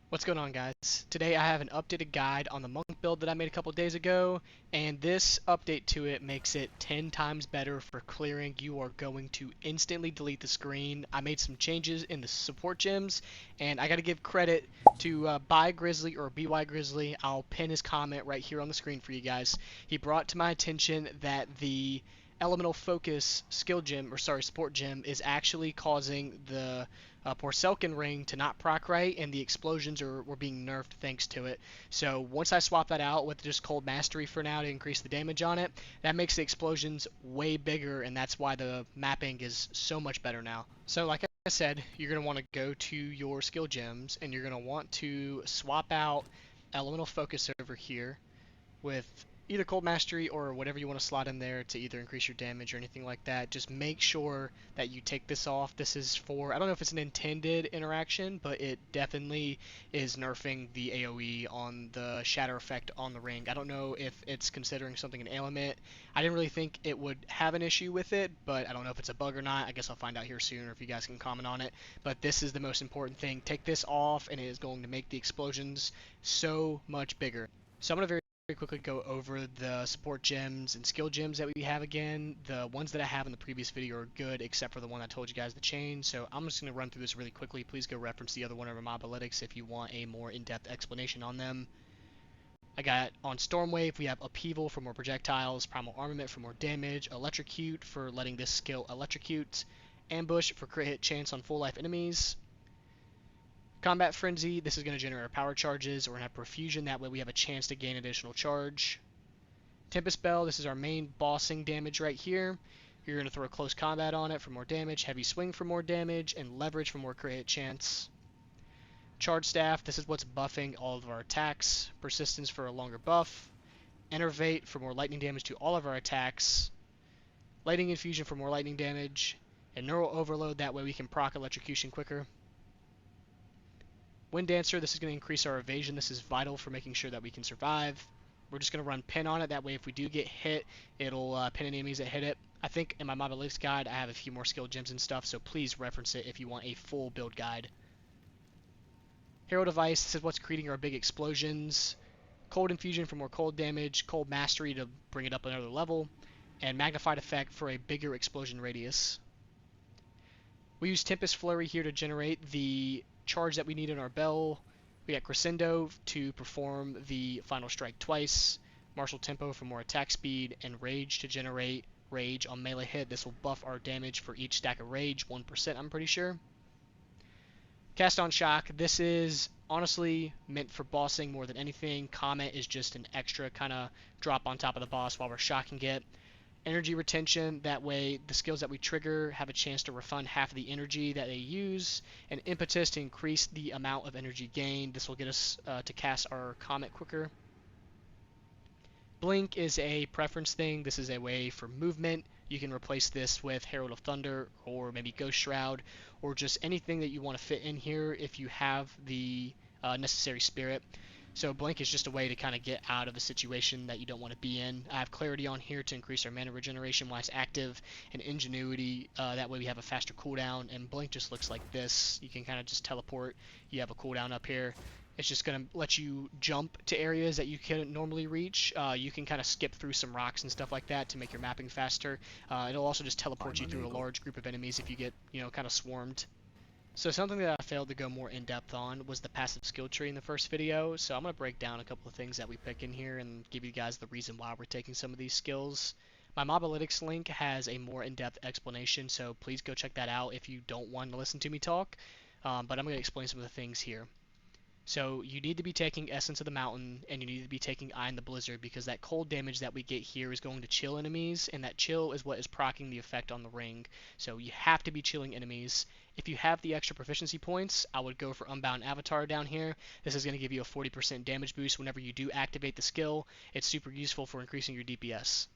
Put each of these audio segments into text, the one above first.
What's going on, guys? Today I have an updated guide on the monk build that I made a couple days ago, and this update to it makes it 10 times better for clearing. You are going to instantly delete the screen. I made some changes in the support gems, and I got to give credit to bygrizzlly or bygrizzlly. I'll pin his comment right here on the screen for you guys. He brought to my attention that the elemental focus skill gem, or sorry, support gem, is actually causing the Porcelkin ring to not proc right, and the explosions were being nerfed thanks to it. So once I swap that out with just cold mastery for now to increase the damage on it, that makes the explosions way bigger, and that's why the mapping is so much better now. So like I said, you're going to want to go to your skill gems, and you're going to want to swap out elemental focus over here with either cold mastery or whatever you want to slot in there to either increase your damage or anything like that. Just make sure that you take this off. This is for, I don't know if it's an intended interaction, but it definitely is nerfing the AoE on the shatter effect on the ring. I don't know if it's considering something an ailment. I didn't really think it would have an issue with it, but I don't know if it's a bug or not. I guess I'll find out here soon, or if you guys can comment on it. But this is the most important thing. Take this off and it is going to make the explosions so much bigger. So I'm going to very quickly go over the support gems and skill gems that we have again. The ones that I have in the previous video are good, except for the one I told you guys to change. So I'm just going to run through this really quickly. Please go reference the other one over Mobalytics if you want a more in-depth explanation on them. I got on Stormwave, we have Upheaval for more projectiles, Primal Armament for more damage, Electrocute for letting this skill electrocute, Ambush for crit hit chance on full life enemies, Combat Frenzy, this is going to generate our power charges. We're going to have Profusion, that way we have a chance to gain additional charge. Tempest Bell, this is our main bossing damage right here. You're going to throw close combat on it for more damage, heavy swing for more damage, and leverage for more crit hit chance. Charge Staff, this is what's buffing all of our attacks. Persistence for a longer buff. Enervate for more lightning damage to all of our attacks. Lightning Infusion for more lightning damage. And Neural Overload, that way we can proc electrocution quicker. Wind Dancer, this is going to increase our evasion. This is vital for making sure that we can survive. We're just going to run pin on it. That way if we do get hit, it'll pin enemies that hit it. I think in my Mobalytics guide I have a few more skill gems and stuff, so please reference it if you want a full build guide. Hero Device, this is what's creating our big explosions. Cold Infusion for more cold damage. Cold Mastery to bring it up another level. And Magnified Effect for a bigger explosion radius. We use Tempest Flurry here to generate the charge that we need in our bell. We got Crescendo to perform the final strike twice, Martial Tempo for more attack speed, and Rage to generate rage on melee hit. This will buff our damage for each stack of rage, 1% I'm pretty sure. Cast on Shock, this is honestly meant for bossing more than anything. Comet is just an extra kind of drop on top of the boss while we're shocking it. Energy retention, that way the skills that we trigger have a chance to refund half of the energy that they use, and impetus to increase the amount of energy gained. This will get us to cast our comet quicker. Blink is a preference thing. This is a way for movement. You can replace this with Herald of Thunder or maybe Ghost Shroud, or just anything that you want to fit in here if you have the necessary spirit. So Blink is just a way to kind of get out of a situation that you don't want to be in. I have Clarity on here to increase our mana regeneration while it's active, and Ingenuity, that way we have a faster cooldown, and Blink just looks like this. You can kind of just teleport, you have a cooldown up here. It's just going to let you jump to areas that you couldn't normally reach. You can kind of skip through some rocks and stuff like that to make your mapping faster. It'll also just teleport you through a large group of enemies if you get, kind of swarmed. So something that I failed to go more in depth on was the passive skill tree in the first video, so I'm going to break down a couple of things that we pick in here and give you guys the reason why we're taking some of these skills. My Mobalytics link has a more in-depth explanation, so please go check that out if you don't want to listen to me talk, but I'm going to explain some of the things here. So you need to be taking Essence of the Mountain, and you need to be taking Eye in the Blizzard, because that cold damage that we get here is going to chill enemies, and that chill is what is proccing the effect on the ring. So you have to be chilling enemies. If you have the extra proficiency points, I would go for Unbound Avatar down here. This is going to give you a 40% damage boost whenever you do activate the skill. It's super useful for increasing your DPS.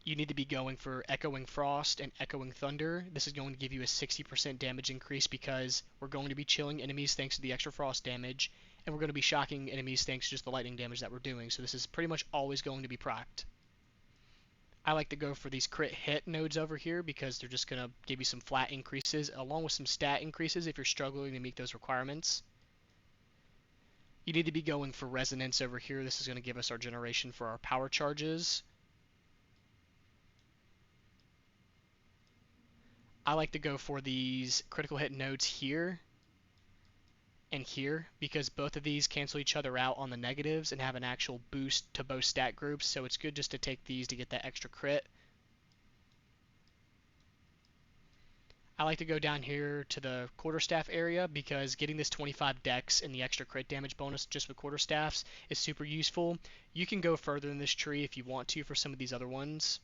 You need to be going for Echoing Frost and Echoing Thunder. This is going to give you a 60% damage increase because we're going to be chilling enemies thanks to the extra frost damage, and we're going to be shocking enemies thanks to just the lightning damage that we're doing. So this is pretty much always going to be procced. I like to go for these crit hit nodes over here because they're just going to give you some flat increases along with some stat increases if you're struggling to meet those requirements. You need to be going for resonance over here. This is going to give us our generation for our power charges. I like to go for these critical hit nodes here and here because both of these cancel each other out on the negatives and have an actual boost to both stat groups, so it's good just to take these to get that extra crit. I like to go down here to the quarterstaff area because getting this 25 dex and the extra crit damage bonus just with quarterstaffs is super useful. You can go further in this tree if you want to for some of these other ones.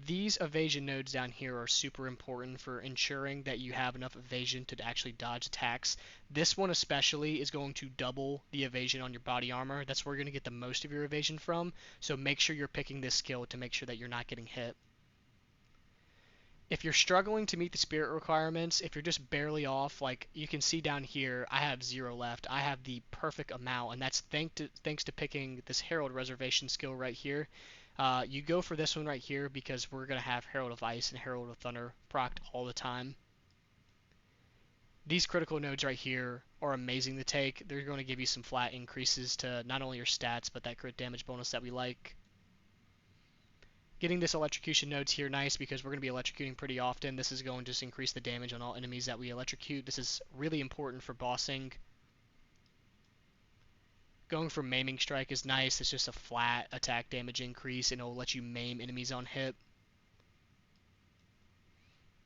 These evasion nodes down here are super important for ensuring that you have enough evasion to actually dodge attacks. This one especially is going to double the evasion on your body armor. That's where you're going to get the most of your evasion from, so make sure you're picking this skill to make sure that you're not getting hit. If you're struggling to meet the spirit requirements, if you're just barely off, like you can see down here, I have 0 left. I have the perfect amount, and that's thanks to picking this Herald Reservation skill right here. You go for this one right here because we're going to have Herald of Ice and Herald of Thunder procced all the time. These critical nodes right here are amazing to take. They're going to give you some flat increases to not only your stats, but that crit damage bonus that we like. Getting this electrocution nodes here nice because we're going to be electrocuting pretty often. This is going to just increase the damage on all enemies that we electrocute. This is really important for bossing. Going for Maiming Strike is nice. It's just a flat attack damage increase and it'll let you maim enemies on hit.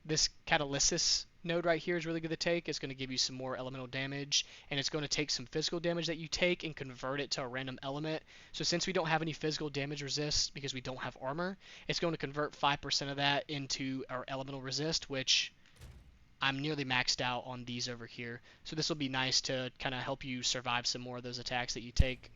This Catalysis node right here is really good to take. It's going to give you some more elemental damage, and it's going to take some physical damage that you take and convert it to a random element. So since we don't have any physical damage resist because we don't have armor, it's going to convert 5% of that into our elemental resist, which I'm nearly maxed out on these over here. So this will be nice to kind of help you survive some more of those attacks that you take.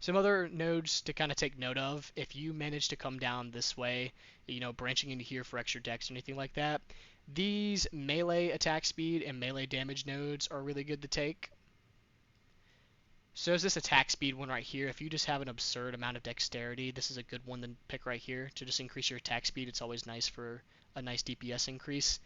Some other nodes to kind of take note of, if you manage to come down this way, you know, branching into here for extra dex or anything like that, these melee attack speed and melee damage nodes are really good to take. So is this attack speed one right here. If you just have an absurd amount of dexterity, this is a good one to pick right here to just increase your attack speed. It's always nice for a nice DPS increase.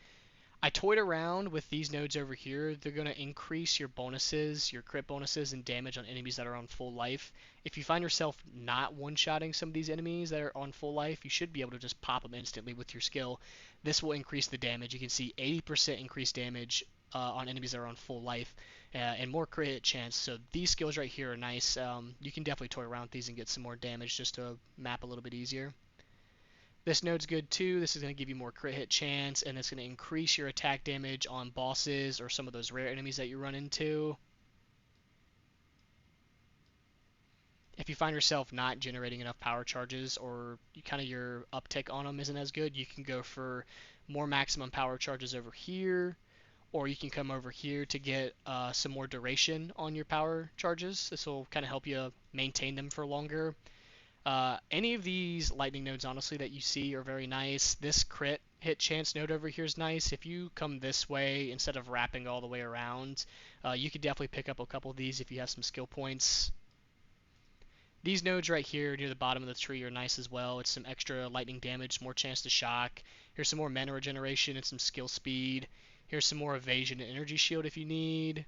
I toyed around with these nodes over here. They're going to increase your bonuses, your crit bonuses, and damage on enemies that are on full life. If you find yourself not one-shotting some of these enemies that are on full life, you should be able to just pop them instantly with your skill. This will increase the damage. You can see 80% increased damage on enemies that are on full life and more crit hit chance. So these skills right here are nice. You can definitely toy around with these and get some more damage just to map a little bit easier. This node's good too. This is going to give you more crit hit chance, and it's going to increase your attack damage on bosses or some of those rare enemies that you run into. If you find yourself not generating enough power charges or your uptick on them isn't as good, you can go for more maximum power charges over here, or you can come over here to get some more duration on your power charges. This will kind of help you maintain them for longer. Any of these lightning nodes, honestly, that you see are very nice. This crit hit chance node over here is nice. If you come this way instead of wrapping all the way around, you could definitely pick up a couple of these if you have some skill points. These nodes right here near the bottom of the tree are nice as well. It's some extra lightning damage, more chance to shock. Here's some more mana regeneration and some skill speed. Here's some more evasion and energy shield if you need.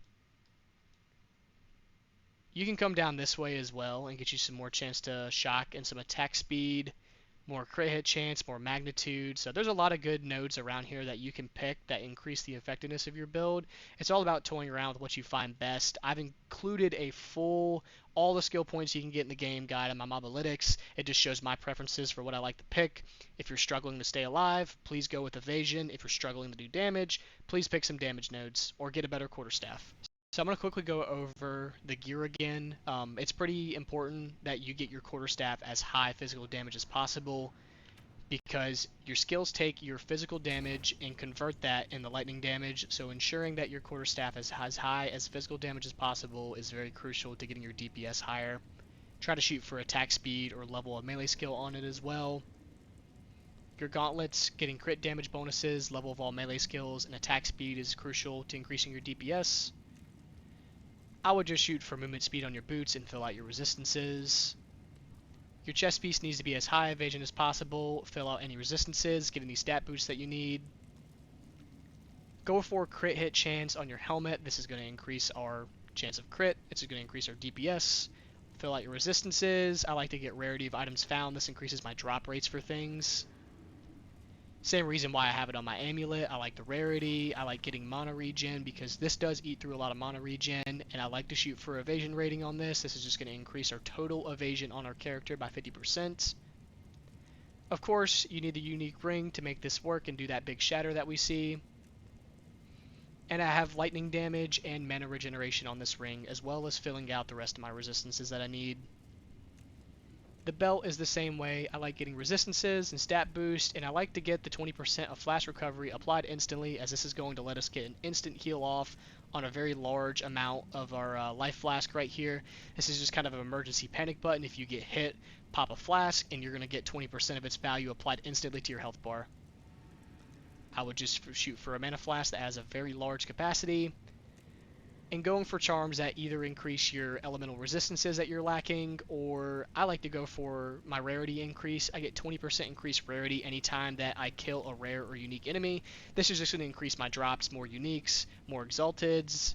You can come down this way as well and get you some more chance to shock and some attack speed, more crit hit chance, more magnitude. So there's a lot of good nodes around here that you can pick that increase the effectiveness of your build. It's all about toying around with what you find best. I've included a full, all the skill points you can get in the game guide on my Mobalytics. It just shows my preferences for what I like to pick. If you're struggling to stay alive, please go with evasion. If you're struggling to do damage, please pick some damage nodes or get a better quarterstaff. So I'm going to quickly go over the gear again. It's pretty important that you get your quarterstaff as high physical damage as possible because your skills take your physical damage and convert that into lightning damage. So ensuring that your quarterstaff is as high as physical damage as possible is very crucial to getting your DPS higher. Try to shoot for attack speed or level of melee skill on it as well. Your gauntlets, getting crit damage bonuses, level of all melee skills, and attack speed is crucial to increasing your DPS. I would just shoot for movement speed on your boots and fill out your resistances. Your chest piece needs to be as high evasion as possible. Fill out any resistances, getting these stat boosts that you need. Go for crit hit chance on your helmet. This is going to increase our chance of crit. It's going to increase our DPS. Fill out your resistances. I like to get rarity of items found. This increases my drop rates for things. Same reason why I have it on my amulet. I like the rarity. I like getting mana regen because this does eat through a lot of mana regen, and I like to shoot for evasion rating on this. This is just going to increase our total evasion on our character by 50%. Of course, you need the unique ring to make this work and do that big shatter that we see. And I have lightning damage and mana regeneration on this ring, as well as filling out the rest of my resistances that I need. The belt is the same way. I like getting resistances and stat boost, and I like to get the 20% of flash recovery applied instantly, as this is going to let us get an instant heal off on a very large amount of our life flask right here. This is just kind of an emergency panic button. If you get hit, pop a flask, and you're going to get 20% of its value applied instantly to your health bar. I would just shoot for a mana flask that has a very large capacity, and going for charms that either increase your elemental resistances that you're lacking, or I like to go for my rarity increase. I get 20% increased rarity anytime that I kill a rare or unique enemy. This is just going to increase my drops, more uniques, more exalteds.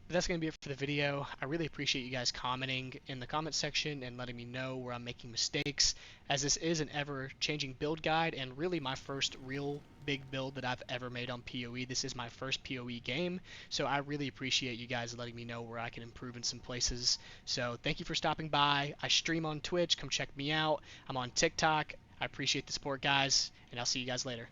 But that's going to be it for the video. I really appreciate you guys commenting in the comment section and letting me know where I'm making mistakes, as this is an ever-changing build guide and really my first real big build that I've ever made on PoE. This is my first PoE game, so I really appreciate you guys letting me know where I can improve in some places. So thank you for stopping by. I stream on Twitch. Come check me out. I'm on TikTok. I appreciate the support, guys, and I'll see you guys later.